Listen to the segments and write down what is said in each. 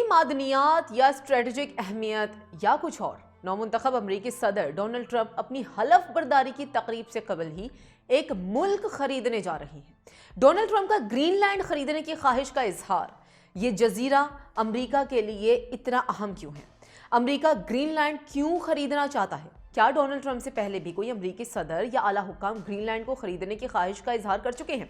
معدنیات یا اسٹریٹجک اہمیت یا کچھ اور؟ نومنتخب امریکی صدر ڈونلڈ ٹرمپ اپنی حلف برداری کی تقریب سے قبل ہی ایک ملک خریدنے جا رہی ہیں۔ ڈونلڈ ٹرمپ کا گرین لینڈ خریدنے کی خواہش کا اظہار، یہ جزیرہ امریکہ کے لیے اتنا اہم کیوں ہے؟ امریکہ گرین لینڈ کیوں خریدنا چاہتا ہے؟ کیا ڈونلڈ ٹرمپ سے پہلے بھی کوئی امریکی صدر یا اعلیٰ حکام گرین لینڈ کو خریدنے کی خواہش کا اظہار کر چکے ہیں؟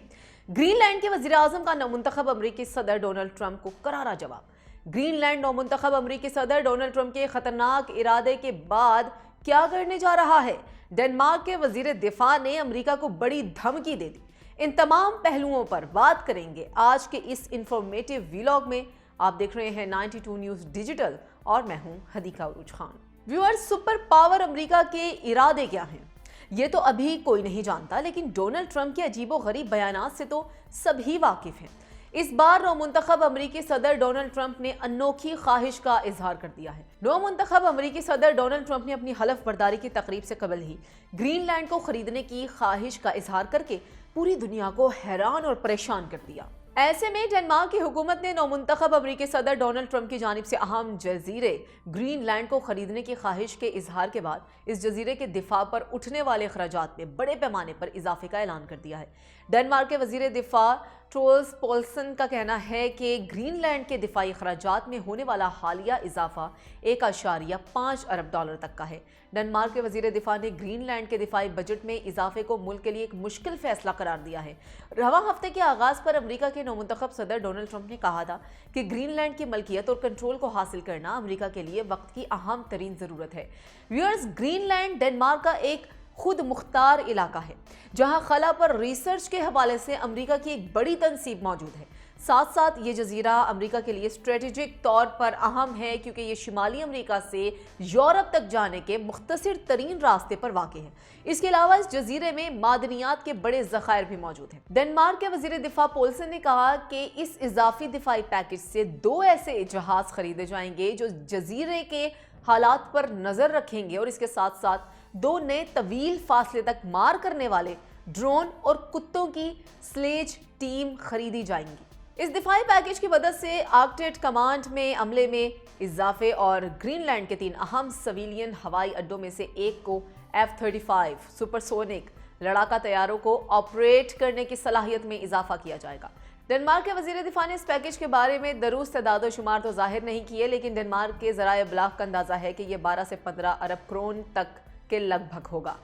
گرین لینڈ کے وزیر اعظم کا نومنتخب امریکی صدر ڈونلڈ ٹرمپ کو کرارا جواب۔ گرین لینڈ نومنتخب امریکی صدر ڈونلڈ ٹرمپ کے خطرناک ارادے کے بعد کیا کرنے جا رہا ہے؟ ڈنمارک کے وزیر دفاع نے امریکہ کو بڑی دھمکی دے دی۔ ان تمام پہلوؤں پر بات کریں گے آج کے اس انفارمیٹیو ویلاگ میں۔ آپ دیکھ رہے ہیں 92 نیوز ڈیجیٹل اور میں ہوں حدیقہ عروج خان۔ ویورز، سپر پاور امریکہ کے ارادے کیا ہیں؟ یہ تو ابھی کوئی نہیں جانتا، لیکن ڈونلڈ ٹرمپ کے عجیب و غریب بیانات سے تو سبھی واقف ہیں۔ اس بار نومنتخب امریکی صدر ڈونلڈ ٹرمپ نے انوکھی خواہش کا اظہار کر دیا ہے۔ نومنتخب امریکی صدر ڈونلڈ ٹرمپ نے اپنی حلف برداری کی تقریب سے قبل ہی گرین لینڈ کو خریدنے کی خواہش کا اظہار کر کے پوری دنیا کو حیران اور پریشان کر دیا۔ ایسے میں ڈنمارک کی حکومت نے نومنتخب امریکی صدر ڈونلڈ ٹرمپ کی جانب سے اہم جزیرے گرین لینڈ کو خریدنے کی خواہش کے اظہار کے بعد اس جزیرے کے دفاع پر اٹھنے والے اخراجات میں بڑے پیمانے پر اضافے کا اعلان کر دیا ہے۔ ڈنمارک کے وزیر دفاع ٹرولز پولسن کا کہنا ہے کہ گرین لینڈ کے دفاعی اخراجات میں ہونے والا حالیہ اضافہ 1.5 ارب ڈالر تک کا ہے۔ ڈنمارک کے وزیر دفاع نے گرین لینڈ کے دفاعی بجٹ میں اضافے کو ملک کے لیے ایک مشکل فیصلہ قرار دیا ہے۔ رواں ہفتے کے آغاز پر امریکہ کے نومنتخب صدر ڈونلڈ ٹرمپ نے کہا تھا کہ گرین لینڈ کی ملکیت اور کنٹرول کو حاصل کرنا امریکہ کے لیے وقت کی اہم ترین ضرورت ہے۔ ویورز، گرین لینڈ ڈنمارک کا ایک خود مختار علاقہ ہے جہاں خلا پر ریسرچ کے حوالے سے امریکہ کی ایک بڑی تنصیب موجود ہے۔ ساتھ ساتھ یہ جزیرہ امریکہ کے لیے اسٹریٹجک طور پر اہم ہے کیونکہ یہ شمالی امریکہ سے یورپ تک جانے کے مختصر ترین راستے پر واقع ہے۔ اس کے علاوہ اس جزیرے میں معدنیات کے بڑے ذخائر بھی موجود ہیں۔ ڈنمارک کے وزیر دفاع پولسن نے کہا کہ اس اضافی دفاعی پیکج سے 2 ایسے جہاز خریدے جائیں گے جو جزیرے کے حالات پر نظر رکھیں گے، اور اس کے ساتھ ساتھ 2 نئے طویل فاصلے تک مار کرنے والے ڈرون اور کتوں کی سلیج ٹیم خریدی جائیں گی۔ اس دفاعی پیکج کی مدد سے آرکٹک کمانڈ میں عملے میں اضافے اور گرین لینڈ کے 3 اہم سویلین ہوائی اڈوں میں سے ایک کو F-35 سپر سونک لڑاکا طیاروں کو آپریٹ کرنے کی صلاحیت میں اضافہ کیا جائے گا۔ ڈنمارک کے وزیر دفاع نے اس پیکج کے بارے میں درست تعداد و شمار تو ظاہر نہیں کیے، لیکن ڈنمارک کے ذرائع ابلاغ کا اندازہ ہے کہ یہ 12 سے 15 ارب کرون تک کے لگ بھگ ہوگا۔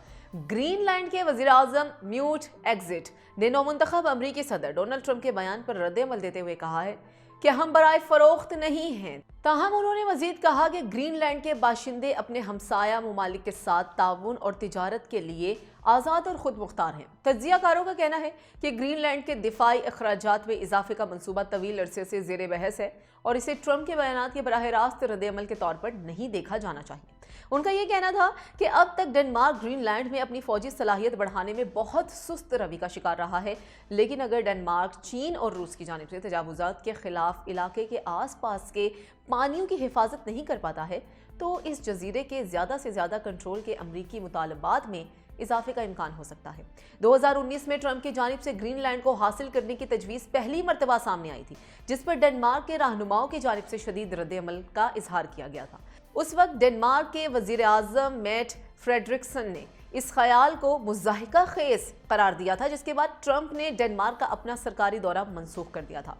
گرین لینڈ کے وزیر اعظم میوٹ ایگزٹ نے نومنتخب امریکی صدر ڈونلڈ ٹرمپ کے بیان پر رد عمل دیتے ہوئے کہا ہے کہ ہم برائے فروخت نہیں ہیں۔ تاہم انہوں نے مزید کہا کہ گرین لینڈ کے باشندے اپنے ہمسایہ ممالک کے ساتھ تعاون اور تجارت کے لیے آزاد اور خود مختار ہیں۔ تجزیہ کاروں کا کہنا ہے کہ گرین لینڈ کے دفاعی اخراجات میں اضافے کا منصوبہ طویل عرصے سے زیر بحث ہے اور اسے ٹرمپ کے بیانات کے براہ راست رد عمل کے طور پر نہیں دیکھا جانا چاہیے۔ ان کا یہ کہنا تھا کہ اب تک ڈنمارک گرین لینڈ میں اپنی فوجی صلاحیت بڑھانے میں بہت سست روی کا شکار رہا ہے، لیکن اگر ڈنمارک چین اور روس کی جانب سے تجاوزات کے خلاف علاقے کے آس پاس کے پانیوں کی حفاظت نہیں کر پاتا ہے تو اس جزیرے کے زیادہ سے زیادہ کنٹرول کے امریکی مطالبات میں اضافے کا امکان ہو سکتا ہے۔ 2019 میں ٹرمپ کی جانب سے گرین لینڈ کو حاصل کرنے کی تجویز پہلی مرتبہ سامنے آئی تھی، جس پر ڈنمارک کے رہنماؤں کی جانب سے شدید رد عمل کا اظہار کیا گیا تھا۔ اس وقت ڈنمارک کے وزیر اعظم میٹ فریڈرکسن نے اس خیال کو مضحکہ خیز قرار دیا تھا، جس کے بعد ٹرمپ نے ڈنمارک کا اپنا سرکاری دورہ منسوخ کر دیا تھا۔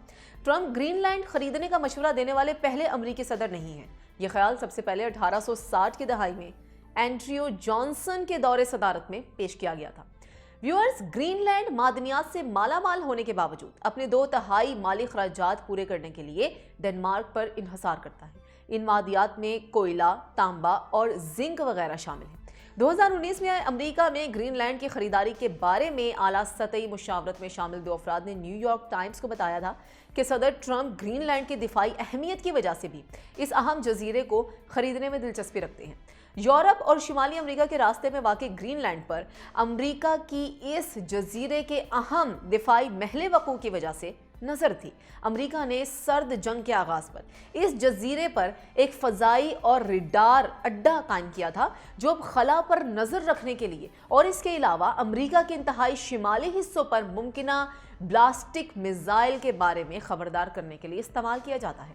ٹرمپ گرین لینڈ خریدنے کا مشورہ دینے والے پہلے امریکی صدر نہیں ہیں۔ یہ خیال سب سے پہلے 1860 کی دہائی میں اینڈریو جانسن کے دور صدارت میں پیش کیا گیا تھا۔ ویورز، گرین لینڈ معدنیات سے مالا مال ہونے کے باوجود اپنے 2/3 مالی اخراجات پورے کرنے کے لیے ڈنمارک پر انحصار کرتا ہے۔ ان معدنیات میں کوئلہ، تانبا اور زنک وغیرہ شامل ہیں۔ 2019 میں امریکہ میں گرین لینڈ کی خریداری کے بارے میں اعلیٰ سطحی مشاورت میں شامل 2 افراد نے نیو یارک ٹائمز کو بتایا تھا کہ صدر ٹرمپ گرین لینڈ کی دفاعی اہمیت کی وجہ سے بھی اس اہم جزیرے کو خریدنے میں دلچسپی رکھتے ہیں۔ یورپ اور شمالی امریکہ کے راستے میں واقع گرین لینڈ پر امریکہ کی اس جزیرے کے اہم دفاعی محل وقوع کی وجہ سے نظر تھی۔ امریکہ نے سرد جنگ کے آغاز پر اس جزیرے پر ایک فضائی اور ریڈار اڈہ قائم کیا تھا جو اب خلا پر نظر رکھنے کے لیے اور اس کے علاوہ امریکہ کے انتہائی شمالی حصوں پر ممکنہ بلاسٹک میزائل کے بارے میں خبردار کرنے کے لیے استعمال کیا جاتا ہے۔